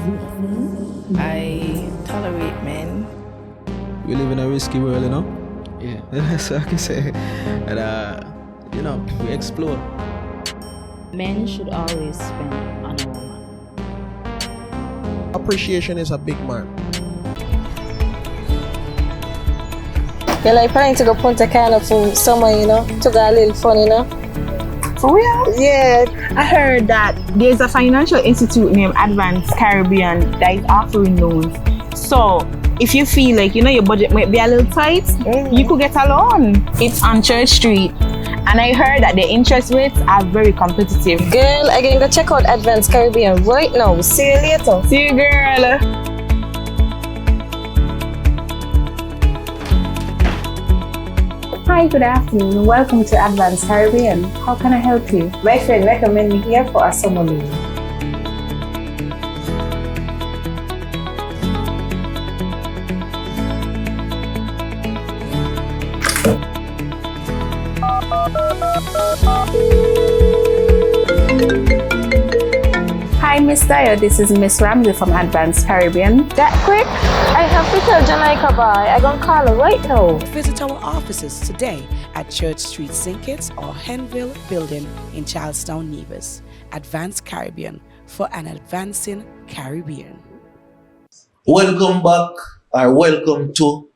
I tolerate men. We live in a risky world, you know? Yeah. So I can say, and we explore. Men should always spend on a woman. Appreciation is a big man. You're like planning to go Punta Cana for summer, to go a little fun, For real? Yeah. I heard that there's a financial institute named Advanced Caribbean that is offering loans. So if you feel like your budget might be a little tight, you could get a loan. It's on Church Street, and I heard that the interest rates are very competitive. Girl, I can go check out Advanced Caribbean right now. See you later. See you, girl. Hi, good afternoon. Welcome to Advanced Caribbean. How can I help you? My friend recommended me here for a summer loan. Hi, Miss Dyer. This is Miss Ramsey from Advanced Caribbean. That quick? I have to tell Jalifa bye. I gonna call her right now. Visit our offices today at Church Street, St. Kitts or Henville Building in Charlestown, Nevis. Advanced Caribbean for an advancing Caribbean. Welcome back, or welcome to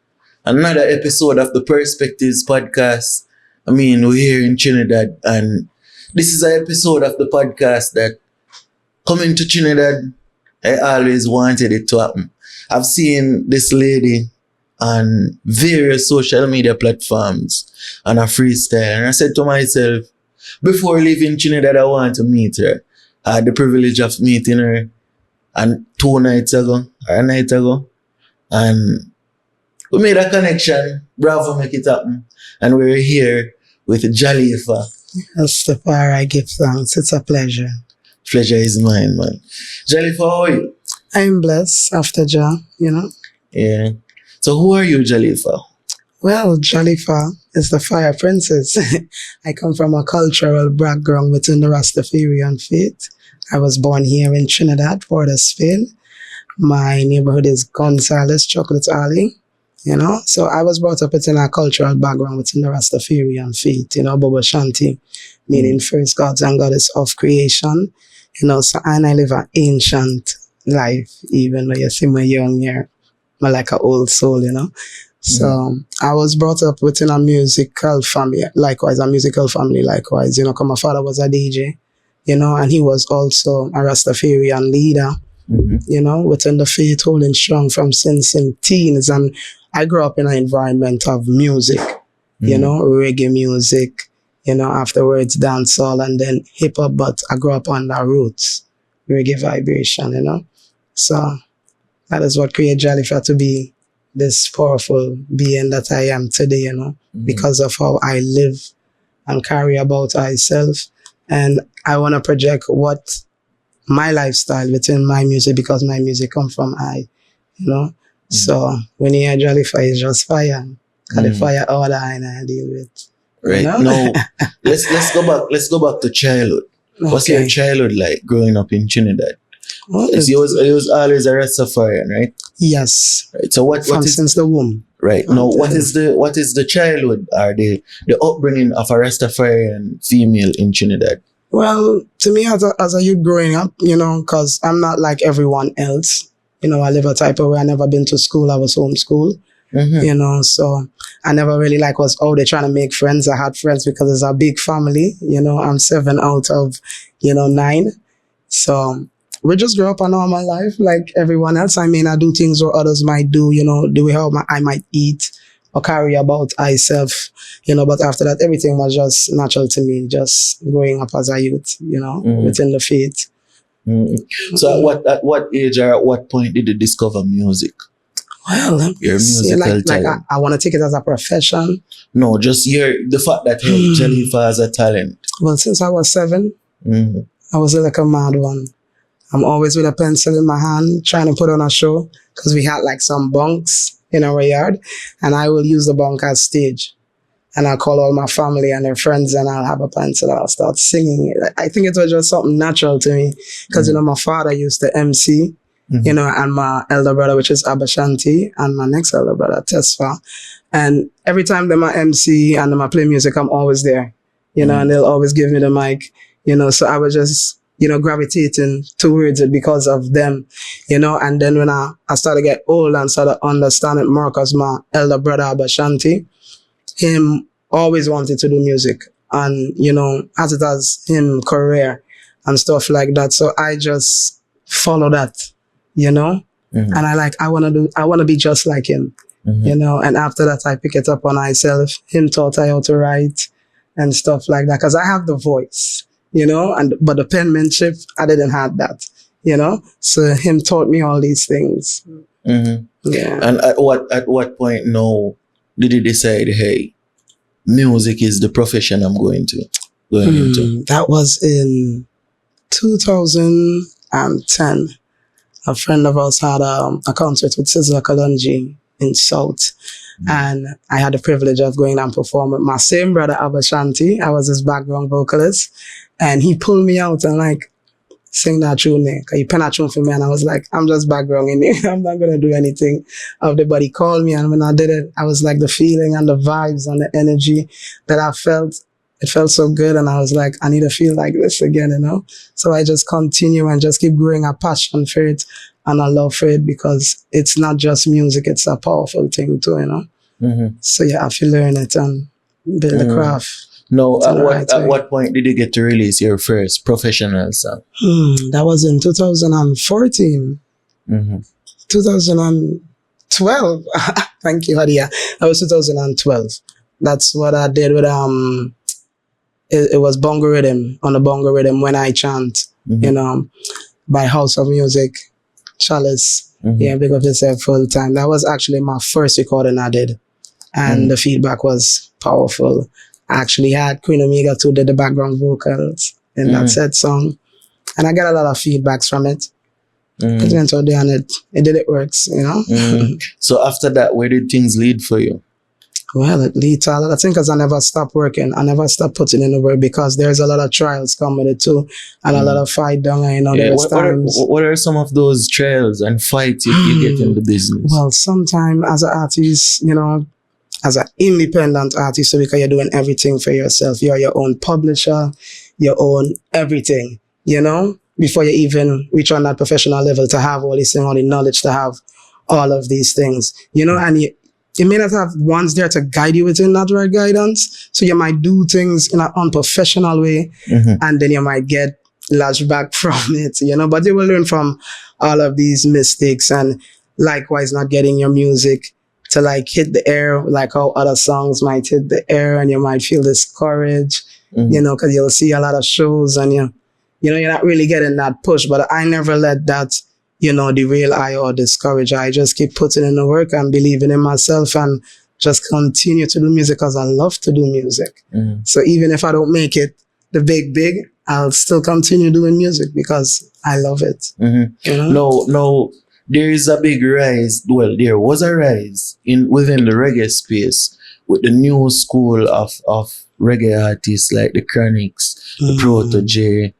another episode of the Perspectives podcast. We're here in Trinidad, and this is an episode of the podcast that coming to Trinidad, I always wanted it to happen. I've seen this lady on various social media platforms on a freestyle, and I said to myself, before leaving Trinidad, I want to meet her. I had the privilege of meeting her and 2 nights ago, or a night ago, and we made a connection. Bravo, make it happen. And we're here with Jalifa. Rastafari, give thanks. It's a pleasure. Pleasure is mine, man. Jalifa, how are you? I'm blessed after Jah, Yeah. So who are you, Jalifa? Well, Jalifa is the fire princess. I come from a cultural background within the Rastafarian faith. I was born here in Trinidad, Port of Spain. My neighborhood is Gonzales Chocolate Alley. So I was brought up within a cultural background within the Rastafarian faith, Baba Shanti, meaning first gods and goddess of creation. And I live an ancient life, even though you see me young here. I'm like an old soul, So I was brought up within a musical family, likewise. Because my father was a DJ, and he was also a Rastafarian leader, within the faith, holding strong from since in teens. And I grew up in an environment of music, reggae music, afterwards dancehall and then hip hop, but I grew up on the roots, reggae vibration, So that is what created Jalifa to be this powerful being that I am today, because of how I live and carry about myself. And I want to project what my lifestyle within my music, because my music come from So when you hear Jalifa, it's just fire. The fire order I deal with. Right. Now, let's go back. Let's go back to childhood. Okay. What's your childhood like growing up in Trinidad? Well, it was always a Rastafarian, right? Yes. Right. So what is since the womb? Right. Now, what is the childhood or the upbringing of a Rastafarian female in Trinidad? Well, to me as a youth growing up, because I'm not like everyone else. I live a type of way. I never been to school. I was homeschooled. So I never really was out there trying to make friends. I had friends because it's a big family, I'm 7 out of, 9. So we just grew up a normal life like everyone else. I do things or others might do, the way how I might eat or carry about myself, but after that, everything was just natural to me, just growing up as a youth, within the faith. So at what age or at what point did you discover music? Well, your musical talent. I want to take it as a profession. No, just the fact that Jalifa has a talent. Well, since I was 7, I was like a mad one. I'm always with a pencil in my hand, trying to put on a show, because we had some bunks in our yard, and I will use the bunk as stage. And I'll call all my family and their friends, and I'll have a pencil, I'll start singing. I think it was just something natural to me, because, my father used to MC, you know, and my elder brother, which is Abashanti, and my next elder brother, Tesfa. And every time them I MC and them I play music, I'm always there, you know, and they'll always give me the mic, you know, so I was just, you know, gravitating towards it because of them, you know. And then when I started to get old and started understanding more, because my elder brother, Abashanti, him always wanted to do music, and, you know, as it has him career and stuff like that. So I just follow that, you know, and I want to be just like him. You know, and after that, I pick it up on myself. Him taught I how to write and stuff like that, because I have the voice, you know, but the penmanship, I didn't have that, you know. So him taught me all these things. Yeah. And at what point now did you decide, hey, music is the profession I'm going into? That was in 2010. A friend of ours had a concert with Sizzla Kalonji in South. And I had the privilege of going and performing with my same brother, Abashanti. I was his background vocalist. And he pulled me out and like, sing that tune there. Cause he pen a tune for me. And I was like, I'm just background in it. I'm not going to do anything of the, but he called me. And when I did it, I was like, the feeling and the vibes and the energy that I felt, it felt so good. And I was like, I need to feel like this again, you know? So I just continue and just keep growing a passion for it and a love for it, because it's not just music, it's a powerful thing too, you know? So you have to learn it and build the craft. No, at what point did you get to release your first professional song? That was in 2014. 2012. Thank you, Hadia. That was 2012. That's what I did with it was bongo rhythm, on the bongo rhythm, When I Chant, you know, by House of Music, Chalice. Yeah, big up yourself full time. That was actually my first recording I did. And the feedback was powerful. I actually had Queen Omega too did the background vocals in that said song. And I got a lot of feedbacks from it. It went out there and it did, it works, you know. So after that, where did things lead for you? Well, it leads to a lot of things, because I never stopped working. I never stopped putting in the work, because there's a lot of trials come with it too, and a lot of fight down, you know, there's times. What are some of those trials and fights you get in the business? Well, sometimes as an artist, you know, as an independent artist, so because you're doing everything for yourself, you're your own publisher, your own everything, you know, before you even reach on that professional level to have all these things, all the knowledge to have all of these things, you know, and you may not have ones there to guide you within that right guidance. So you might do things in an unprofessional way, and then you might get lashed back from it, you know, but you will learn from all of these mistakes, and likewise not getting your music to like hit the air like how other songs might hit the air, and you might feel discouraged, you know, because you'll see a lot of shows and you know, you're not really getting that push. But I never let that, you know, derail I or discourage. I just keep putting in the work and believing in myself and just continue to do music, because I love to do music. So even if I don't make it the big, I'll still continue doing music because I love it. You know? No. There is a big rise. Well, there was a rise within the reggae space with the new school of reggae artists like the Chronics, the Protege,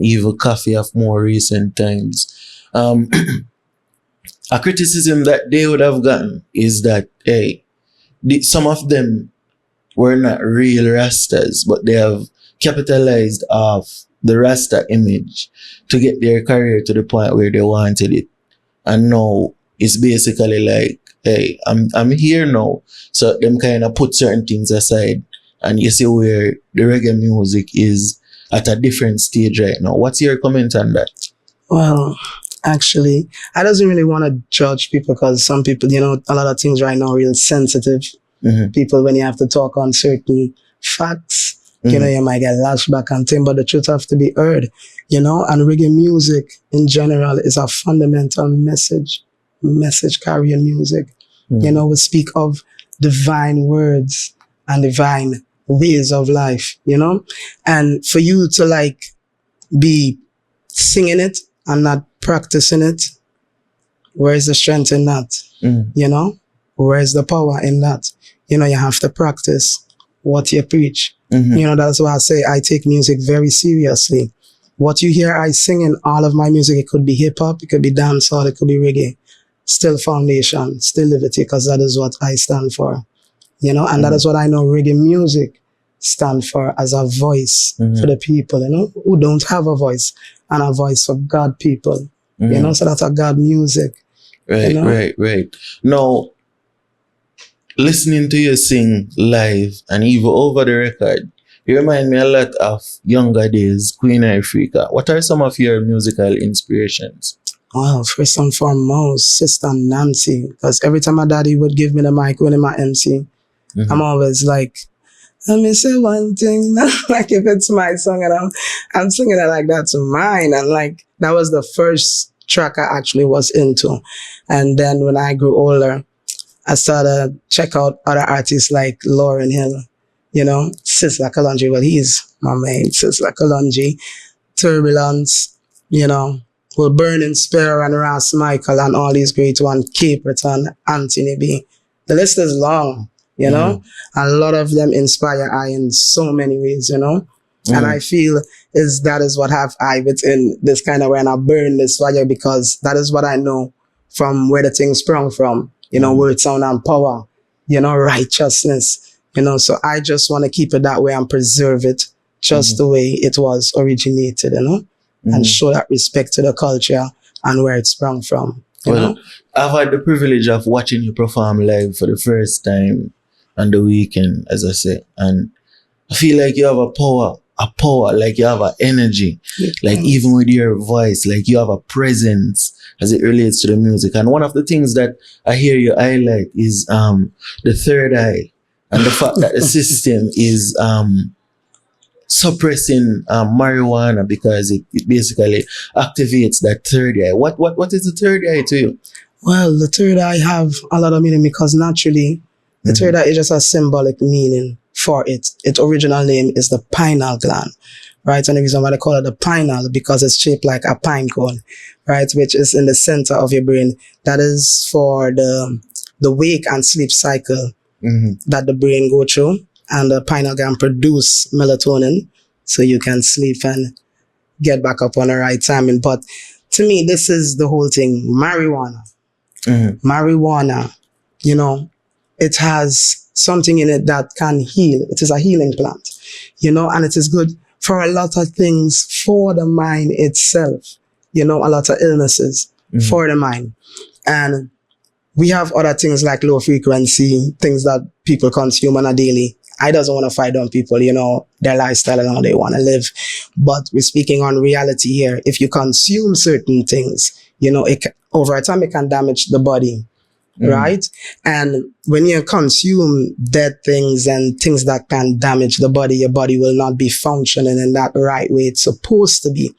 even Coffee of more recent times. A criticism that they would have gotten is that, hey, some of them were not real Rastas, but they have capitalized off the Rasta image to get their career to the point where they wanted it. And now it's basically like, hey, I'm here now. So them kind of put certain things aside, and you see where the reggae music is at a different stage right now. What's your comment on that? Well, actually, I doesn't really want to judge people, because some people, you know, a lot of things right now are real sensitive. People, when you have to talk on certain facts, you know, you might get lashed back and things, but the truth have to be heard, you know. And reggae music in general is a fundamental message carrying music. You know, we speak of divine words and divine ways of life, you know. And for you to like be singing it and not practicing it, where is the strength in that? You know, where is the power in that? You know, you have to practice what you preach. You know, that's why I say I take music very seriously. what you hear I sing in all of my music, it could be hip hop, it could be dancehall, it could be reggae. Still foundation, still liberty, because that is what I stand for. You know, and that is what I know reggae music stand for, as a voice for the people, you know, who don't have a voice, and a voice for God people. You know, so that's a God music. Right, you know? right. Now, listening to you sing live and even over the record, you remind me a lot of younger days, Queen Africa. What are some of your musical inspirations? Well, first and foremost, Sister Nancy, because every time my daddy would give me the mic when I'm MC, I'm always like, let me say one thing, like if it's my song and I'm singing it like that's mine, and like that was the first track I actually was into. And then when I grew older, I started check out other artists like Lauryn Hill, you know, Sizzla Kalonji. Well, he's my main, Sizzla Kalonji, Turbulence, you know, well, Burning Spear and Ras Michael and all these great ones, Caperton, Anthony B. The list is long, you know. A lot of them inspire I in so many ways, you know. And I feel that is what have I within this kind of way, and I burn this fire because that is what I know from where the thing sprung from, you know, word, sound, and power, you know, righteousness, you know. So I just want to keep it that way and preserve it just the way it was originated, you know, and show that respect to the culture and where it sprung from. You know? I've had the privilege of watching you perform live for the first time on the weekend, as I say, and I feel like you have a power, like you have an energy, like even with your voice, like you have a presence as it relates to the music. And one of the things that I hear you highlight is the third eye, and the fact that the system is suppressing marijuana because it basically activates that third eye. What is the third eye to you? Well, the third eye have a lot of meaning because naturally the third eye is just a symbolic meaning for it. Its original name is the pineal gland, right? And the reason why they call it the pineal, because it's shaped like a pine cone, right? Which is in the center of your brain. That is for the wake and sleep cycle that the brain go through. And the pineal gland produce melatonin so you can sleep and get back up on the right timing. But to me, this is the whole thing. Marijuana. Marijuana, you know, it has something in it that can heal. It is a healing plant, you know, and it is good for a lot of things for the mind itself, you know, a lot of illnesses for the mind. And we have other things like low frequency, things that people consume on a daily. I doesn't want to fight on people, you know, their lifestyle and how they want to live. But we're speaking on reality here. If you consume certain things, you know, over time, it can damage the body, right? And when you consume dead things and things that can damage the body, your body will not be functioning in that right way it's supposed to be.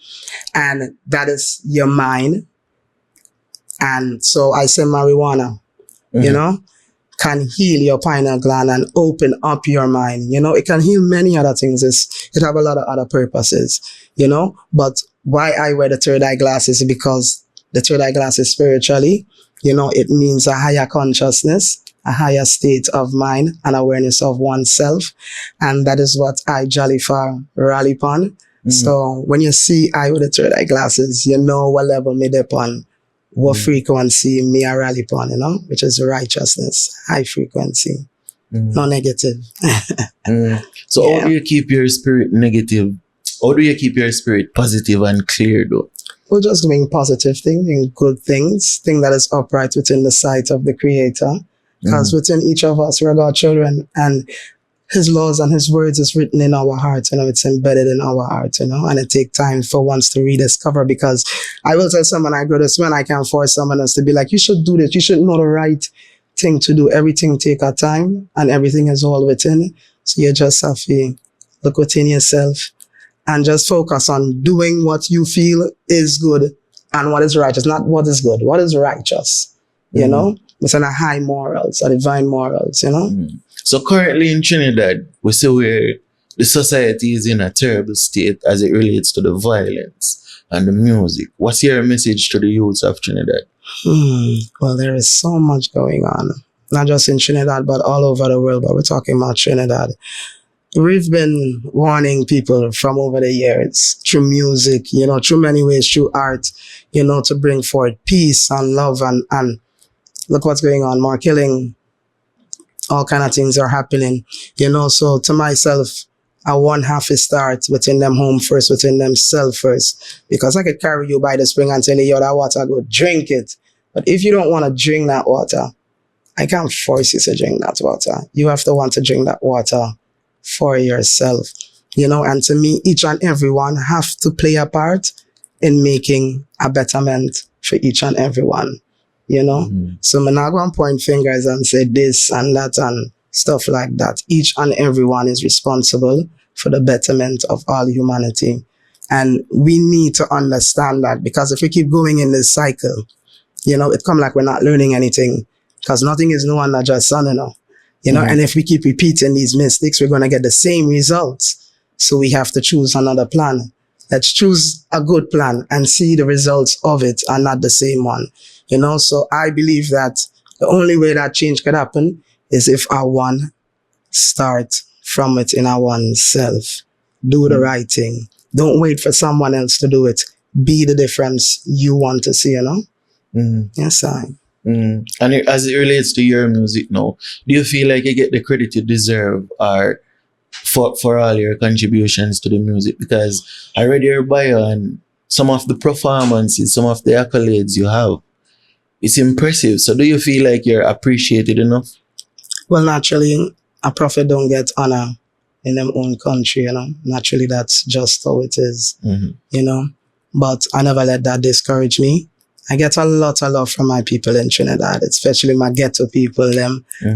And that is your mind. And so I say marijuana, you know, can heal your pineal gland and open up your mind. You know, it can heal many other things. It have a lot of other purposes, you know. But why I wear the third eye glasses is because the third eye glasses spiritually, you know, it means a higher consciousness, a higher state of mind and awareness of oneself. And that is what I, Jalifa, rally upon. So when you see I with the third eye glasses, you know what level me dip on, what frequency me a rally upon, you know, which is righteousness, high frequency, no negative. So how do you keep your spirit negative? How do you keep your spirit positive and clear though? Well, just doing positive things, doing good things that is upright within the sight of the Creator. Because within each of us, we're God's children, and His laws and His words is written in our hearts, you know, it's embedded in our hearts, you know, and it takes time for ones to rediscover. Because I will tell someone I go this when I can't force someone else to be like, you should do this, you should know the right thing to do. Everything take a time and everything is all within. So you just have to look within yourself and just focus on doing what you feel is good and what is righteous, not what is good, what is righteous, you know? It's a high morals, a divine morals, you know? So currently in Trinidad, we see where the society is in a terrible state as it relates to the violence and the music. What's your message to the youths of Trinidad? Well, there is so much going on, not just in Trinidad, but all over the world, but we're talking about Trinidad. We've been warning people from over the years through music, through many ways, through art, to bring forth peace and love and look what's going on, more killing, all kind of things are happening, so to myself, I want half a start within them home first, within themselves first, because I could carry you by the spring and tell you, yo, that water, go drink it. But if you don't want to drink that water, I can't force you to drink that water. You have to want to drink that water for yourself, and to me, each and everyone have to play a part in making a betterment for each and everyone, So I'm not going to point fingers and say this and that and stuff like that. Each and everyone is responsible for the betterment of all humanity. And we need to understand that, because if we keep going in this cycle, it come like we're not learning anything, because nothing is new under just sun, and if we keep repeating these mistakes, we're going to get the same results. So we have to choose another plan. Let's choose a good plan and see the results of it and not the same one. So I believe that the only way that change could happen is if our one start from it in our oneself. Do the right thing. Don't wait for someone else to do it. Be the difference you want to see, Yes, I. And as it relates to your music now, do you feel like you get the credit you deserve or for all your contributions to the music? Because I read your bio and some of the performances, some of the accolades you have, it's impressive. So do you feel like you're appreciated enough? Well, naturally, a prophet don't get honor in them own country, Naturally, that's just how it is, But I never let that discourage me. I get a lot of love from my people in Trinidad, especially my ghetto people.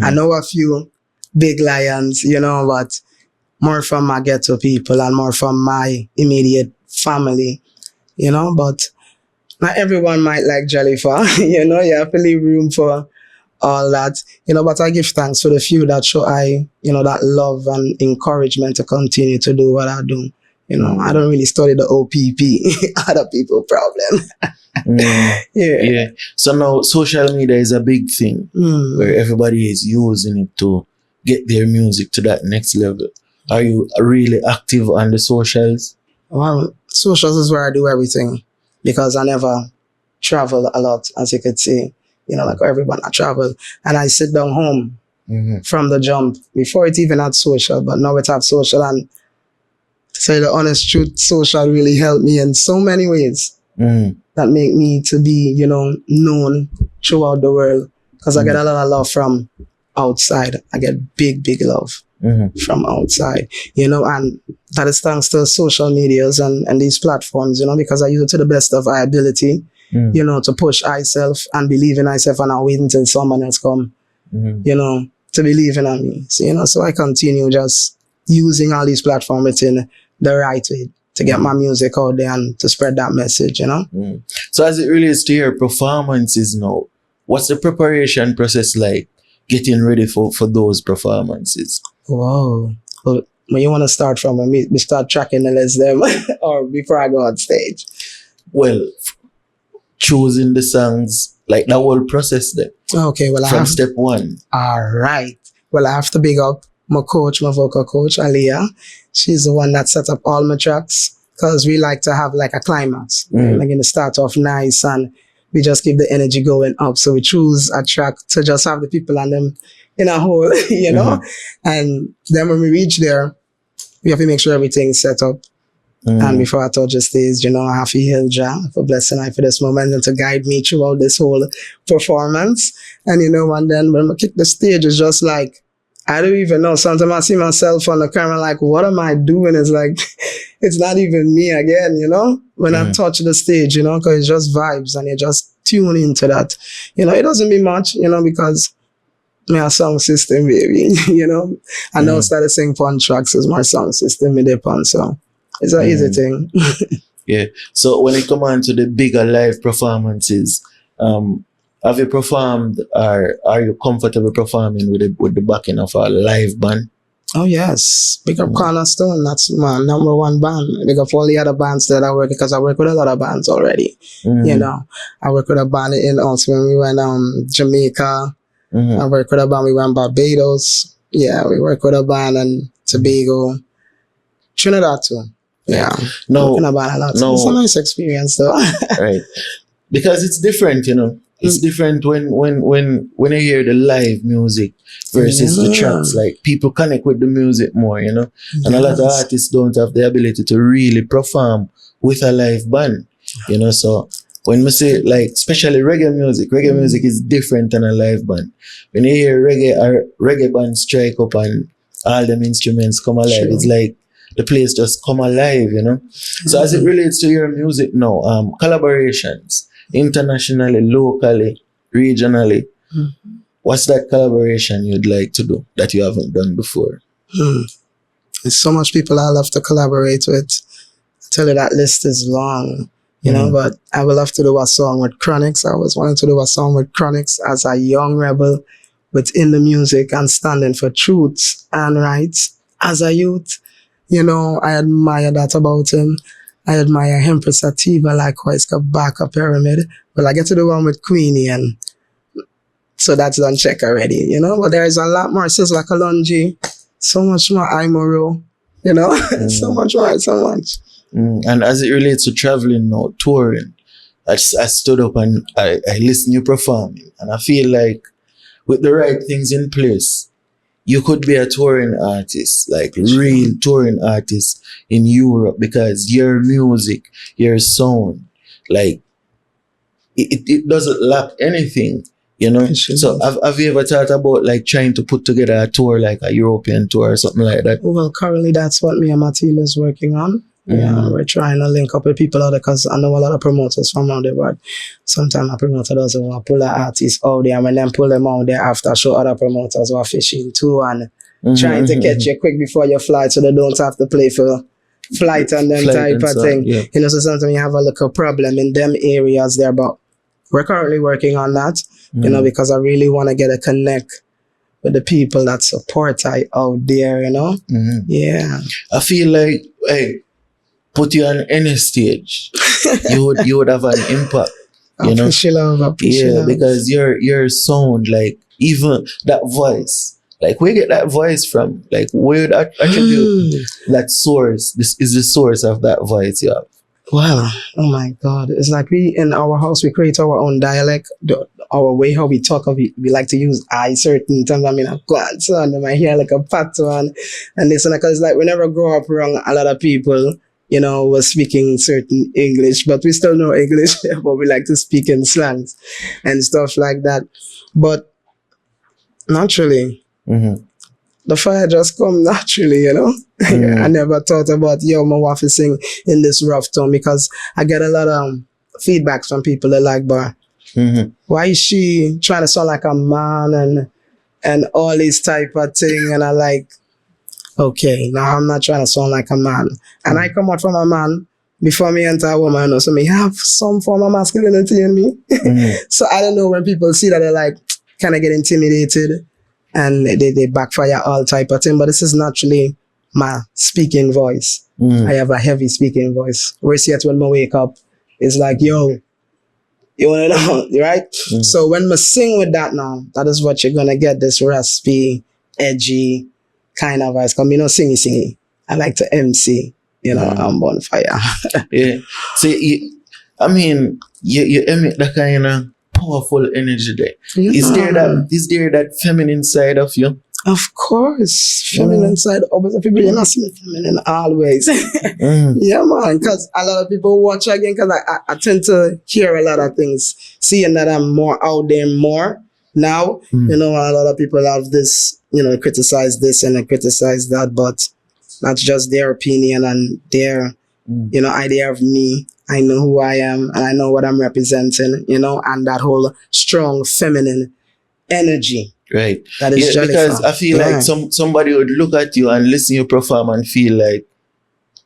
I know a few big lions, but more from my ghetto people and more from my immediate family, But not everyone might like Jalifa, You have to leave room for all that, But I give thanks for the few that show that love and encouragement to continue to do what I do. I don't really study the OPP, other people problem. Yeah. So now social media is a big thing where everybody is using it to get their music to that next level. Are you really active on the socials? Well, socials is where I do everything, because I never travel a lot, as you could see. Like everyone, I travel and I sit down home from the jump. Before it even had social, but now it have social, and to say the honest truth, social really helped me in so many ways. That make me to be, known throughout the world, because I get a lot of love from outside. I get big love from outside, and that is thanks to social medias and these platforms, because I use it to the best of my ability, to push myself and believe in myself, and not wait until someone else come, to believe in me. So, so I continue just using all these platforms in the right way to get my music out there and to spread that message, So as it relates to your performances now, what's the preparation process like, getting ready for those performances? Wow. Well, when you want to start from, when we start tracking the list them, or before I go on stage? Well, choosing the songs, like that whole process then. Okay, well, from step one. All right. Well, I have to big up my coach, my vocal coach, Aliyah. She's the one that set up all my tracks, because we like to have like a climax. Like in the start off nice, and we just keep the energy going up. So we choose a track to just have the people and them in a hole, And then when we reach there, we have to make sure everything's set up. And before I touch the stage, I have to hail Jah for blessing I for this moment and to guide me throughout this whole performance. And and then when I kick the stage, it's just like, I don't even know. Sometimes I see myself on the camera like, what am I doing? It's like, it's not even me again, when I touch the stage, because it's just vibes and you just tune into that. It doesn't be much, because my sound system, baby, I know started singing fun tracks is my sound system with the pun, so it's an easy thing. Yeah. So when it comes on to the bigger live performances, have you performed, or are you comfortable performing with the backing of a live band? Oh yes, big up Cornerstone. That's my number one band. Big up all the other bands that I work, because I work with a lot of bands already. I work with a band in also when we went Jamaica. I work with a band we went Barbados. Yeah, we work with a band, and Tobago, Trinidad too. Yeah. No, About a lot. no. It's a nice experience though. Right. Because it's different, you know. It's different when you hear the live music versus the tracks. Like, people connect with the music more, you know. And a lot of artists don't have the ability to really perform with a live band, you know. So when we say, like, especially reggae music is different than a live band. When you hear reggae band strike up and all them instruments come alive, it's like the place just come alive, you know. So as it relates to your music now, collaborations, internationally, locally, regionally, what's that collaboration you'd like to do that you haven't done before? There's so much people I love to collaborate with. I tell you, that list is long, you know, but I would love to do a song with Chronics. I always wanted to do a song with Chronics as a young rebel within the music and standing for truths and rights as a youth. You know, I admire that about him. I admire Empress Sativa, likewise, Kabaka Pyramid. But I get to the one with Queenie, and so that's done check already, you know. But there's a lot more. Sizzla Kalonji, so much more Imoro, you know, so much more, so much. And as it relates to traveling now, touring, I stood up and I listened to you performing, and I feel like with the right things in place, you could be a touring artist, like real touring artist in Europe, because your music, your sound, like it doesn't lack anything, you know. So have you ever thought about like trying to put together a tour, like a European tour or something like that? Well, currently that's what me and my team is working on. Yeah, we're trying to link up with people out there, because I know a lot of promoters from around there, but sometimes a promoter doesn't want to pull an artist out there, and when them pull them out there after, show other promoters who are fishing too and trying to catch you quick before you fly, so they don't have to play for flight and them type of thing. Yeah. You know, so sometimes you have a little problem in them areas there, but we're currently working on that, you know, because I really want to get a connect with the people that support I out there, you know. Yeah. I feel like, hey, put you on any stage, you would have an impact. You know, appreciate because your sound, like even that voice, like where you get that voice from? Like where you attribute that source? This is the source of that voice you have. Wow, oh my God! It's like we in our house we create our own dialect, our way how we talk. We like to use I certain times. I mean, I've got so and I hear like a pattern and this and that. Cause like we never grow up around a lot of people, you know, was speaking certain English, but we still know English, but we like to speak in slangs and stuff like that. But naturally, the fire just come naturally, you know. I never thought about, my wife is sing in this rough tone, because I get a lot of feedbacks from people that like, but why is she trying to sound like a man and all this type of thing? And I like, okay, now I'm not trying to sound like a man. And I come out from a man before me enter a woman, so me have some form of masculinity in me. So I don't know, when people see that, they're like, kind of get intimidated and they backfire all type of thing. But this is naturally my speaking voice. I have a heavy speaking voice. Whereas yet when I wake up, it's like, yo, you want to know, right? So when I sing with that now, that is what you're going to get, this raspy, edgy kind of voice. Because me not singy. I like to MC, you know, I'm on fire. Yeah. So, I mean, you emit that kind of powerful energy there. Yeah. Is there that feminine side of you? Of course, feminine side. Obviously, people you not see me feminine always. Yeah, man. Because a lot of people watch again. Because I tend to hear a lot of things, seeing that I'm more out there more now. You know, a lot of people have this, you know, criticize this and criticize that, but that's just their opinion and their, you know, idea of me. I know who I am and I know what I'm representing, you know, and that whole strong feminine energy. Right. That is Jalifa. Because I feel like somebody would look at you and listen to you perform and feel like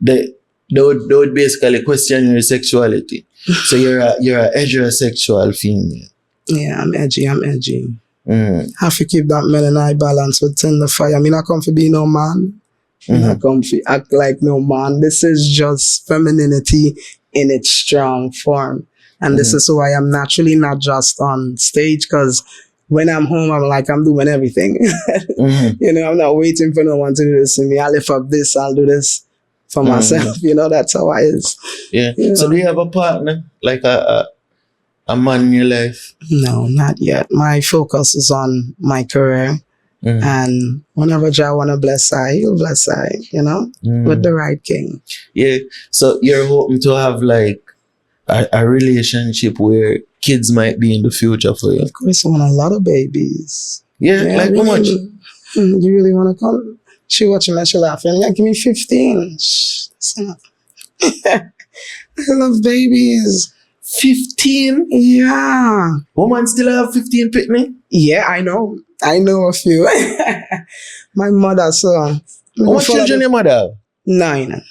they would basically question your sexuality. So you're a heterosexual female. Yeah, I'm edgy. Have to keep that men and I balance within the fire. I mean, I come for be no man. I come for act like no man. This is just femininity in its strong form. And this is who I am naturally, not just on stage, because when I'm home, I'm like, I'm doing everything. Mm-hmm. You know, I'm not waiting for no one to do this to me. I'll lift up this, I'll do this for myself. You know, that's how I is. Yeah. You So know? do you have a partner? Like a man in your life? No, not yet. My focus is on my career. And whenever Jah wanna bless I, he'll bless I, you know, with the right king. Yeah. So you're hoping to have like a relationship where kids might be in the future for you? Of course, I want a lot of babies. Yeah, like really, how much? You really want to come? She watching me, she laughing. Yeah, give me 15. Shh, that's enough. I love babies. 15? Yeah. Woman still have 15 pitney? Yeah, I know. I know a few. My mother, so. How much children your mother have? 9.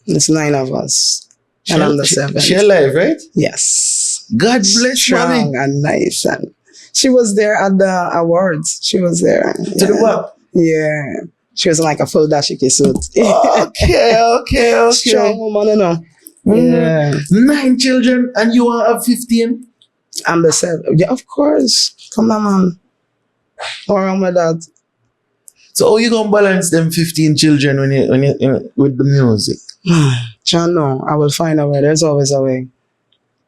It's 9 of us. And I'm the 7th. She alive, right? Yes. God bless Strong mommy. and nice. And she was there at the awards. She was there. To the what? Yeah. She was like a full dashiki suit. Okay. Strong woman, you know. Yeah. Yeah. 9 children and you want to have 15? I'm the 7th. Yeah, of course. Come on, man. What's wrong with that? So how you gonna balance them 15 children when you with the music? John, no, I will find a way. There's always a way.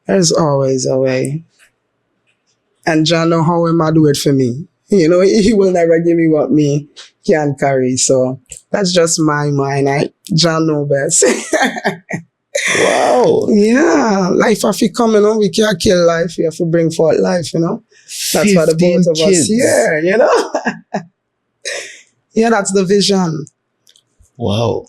There's always a way. And John know how am I do it for me. You know, he will never give me what me can carry. So that's just my mind. John know best. Wow. Yeah. Life have to come, you know. We can't kill life. We have to bring forth life, you know. That's why the both of us here, you know. Yeah, that's the vision. Wow.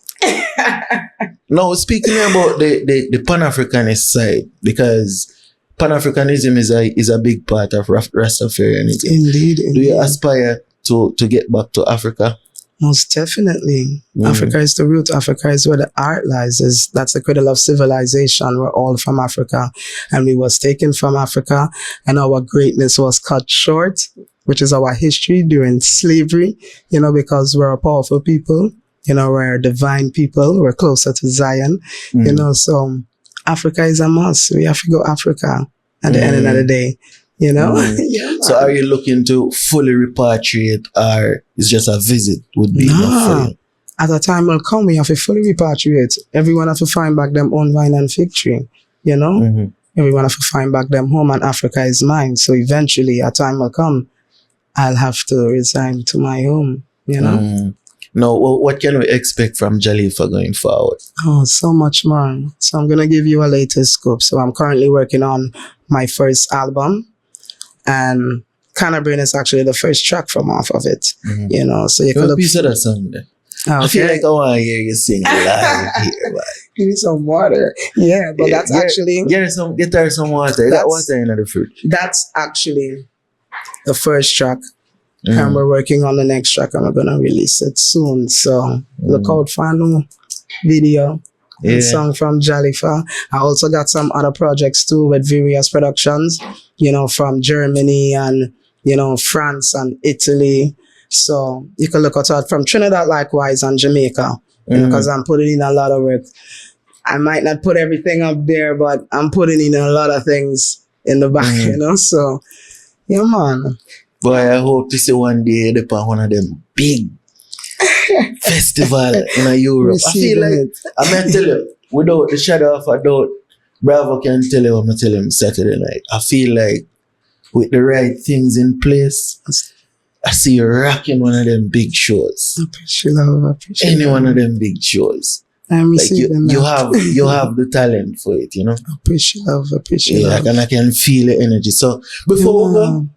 Now, speaking about the Pan-Africanist side, because Pan-Africanism is a big part of Rastafarianism. Indeed. Do you aspire to get back to Africa? Most definitely. Africa is the root. Africa is where the art lies. That's the cradle of civilization. We're all from Africa. And we was taken from Africa. And our greatness was cut short, which is our history during slavery, you know, because we're a powerful people. You know, we're a divine people. We're closer to Zion. You know, so Africa is a must. We have to go Africa at the end of the day. You know? Yeah, so are you looking to fully repatriate or is just a visit would be enough for you? At a time will come, we have to fully repatriate. Everyone have to find back them own vine and fig tree. You know? Everyone have to find back them home and Africa is mine. So eventually a time will come, I'll have to resign to my home. You know? Now, what can we expect from Jalifa going forward? Oh, so much more. So I'm going to give you a latest scoop. So I'm currently working on my first album. And Canterbury is actually the first track from off of it. You know, so you can look. Piece of that song there. Okay. I feel like I want to hear you sing live here. Give me some water. Yeah, but that's actually. Get her some water. You got water in the fridge. That's actually the first track. And we're working on the next track and we're going to release it soon. So look out for a new video. A song from Jalifa. I also got some other projects too with various productions, you know, from Germany and, you know, France and Italy. So you can look out from Trinidad likewise and Jamaica, because I'm putting in a lot of work. I might not put everything up there, but I'm putting in a lot of things in the back, you know. So, yeah, man. Boy, I hope to see one day upon one of them big festival in Europe. I feel like, I'm going to tell you, without the shadow of a doubt, Bravo can tell you what I'm telling him Saturday night. I feel like with the right things in place, I see you rocking one of them big shows. I appreciate love. Any one of them big shows. I'm like you have the talent for it, you know? Appreciate love. And I can feel the energy. So before we go,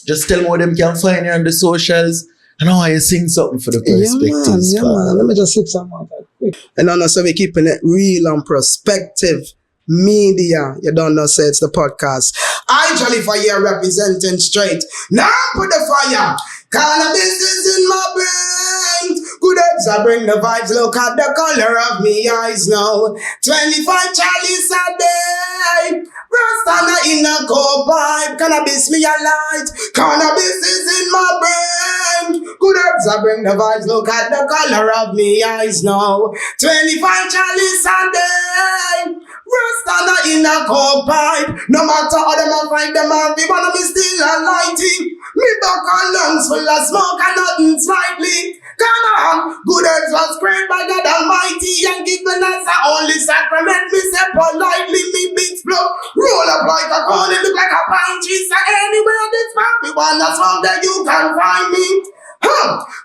just tell me what them can find you on the socials. I know how you sing something for the perspectives. Yeah, man. Let me just sip some water quick. And so we're keeping it real on Perspective Media. You don't know, say it's the podcast. I, Jalifa, here representing straight. Now put the fire. Cannabis is in my brain. Good herbs, I bring the vibes. Look at the color of me eyes now. 25 chalice a day. Rastana in a cold pipe. Cannabis me a light. Cannabis is in my brain. Good herbs, I bring the vibes. Look at the color of me eyes now. 25 chalice a day. Rastana in a cold pipe. No matter how them a fight them out, the one of me still a lighting. Me buckle, lungs full of smoke and nothing slightly. Come on, good earth was created by God Almighty and given us the only sacrament. Me say politely, me big flow, roll up like a cone, it look like a pine tree. So anywhere this man, we wanna smoke that you can find me.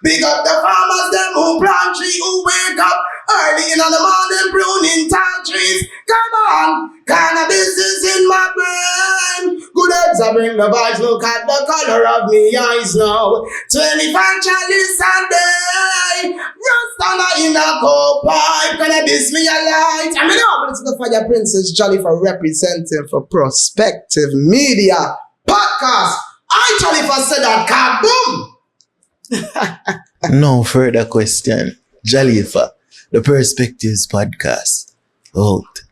Big up the farmers, them who plant tree, who wake up early in the morning, pruning tall trees. Come on, cannabis is in my brain. Good eggs, I bring the vibes, look at the color of me eyes now. 25 chalice a day, just on in a cold pipe. Cannabis me a light. I mean, but it's the Fire Princess Jalifa representing for Prospective Media Podcast. I Jalifa said that, kaboom! No further question. Jalifa, the Perspectives Podcast. Out.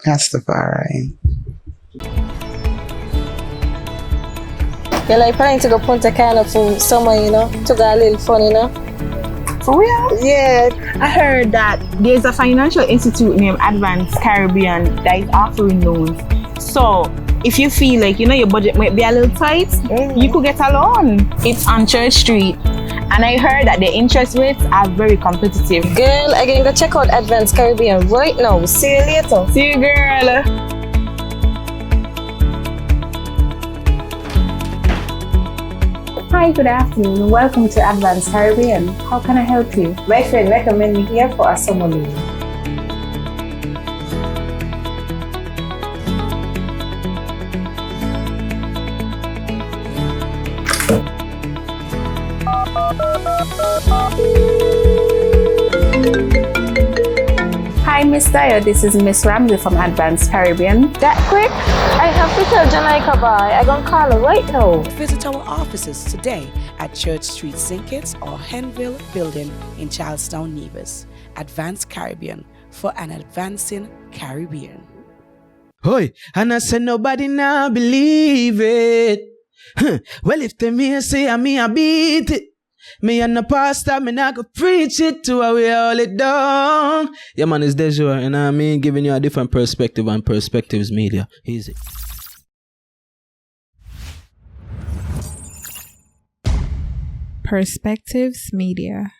Rastafarian. You're like planning to go Punta Cana for summer, you know, to go a little fun, you know. For real? Yeah. I heard that there's a financial institute named Advanced Caribbean that is offering loans. So if you feel like, you know, your budget might be a little tight, you could get a loan. It's on Church Street. And I heard that the interest rates are very competitive. Girl, I can go check out Advanced Caribbean right now. See you later. See you, girl. Hi, good afternoon. Welcome to Advanced Caribbean. How can I help you? My friend recommended me here for a summer loan. Hi, Miss Dyer. This is Miss Ramsey from Advanced Caribbean. That quick? I have to tell Jamaica boy. I gonna call her right now. Visit our offices today at Church Street, St. Kitts or Henville Building in Charlestown, Nevis. Advanced Caribbean for an advancing Caribbean. Hoy, and I said nobody now believe it. Well, if they me say I me I beat it. Me and the pastor, me not go preach it to how we all it down. Yeah, man, it's Dejour, and I mean giving you a different perspective on Perspectives Media. Easy. Perspectives Media.